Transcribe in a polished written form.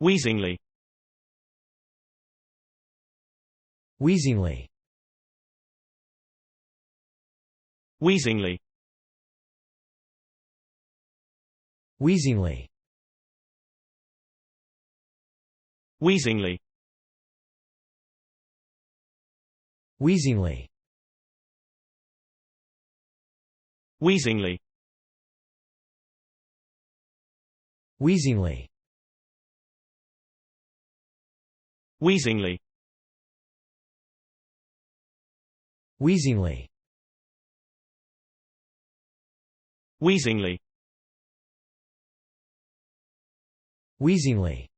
Wheezingly. Wheezingly. Wheezingly. Wheezingly. Wheezingly. Wheezingly. Wheezingly. Wheezingly. Wheezingly. Wheezingly. Wheezingly. Wheezingly.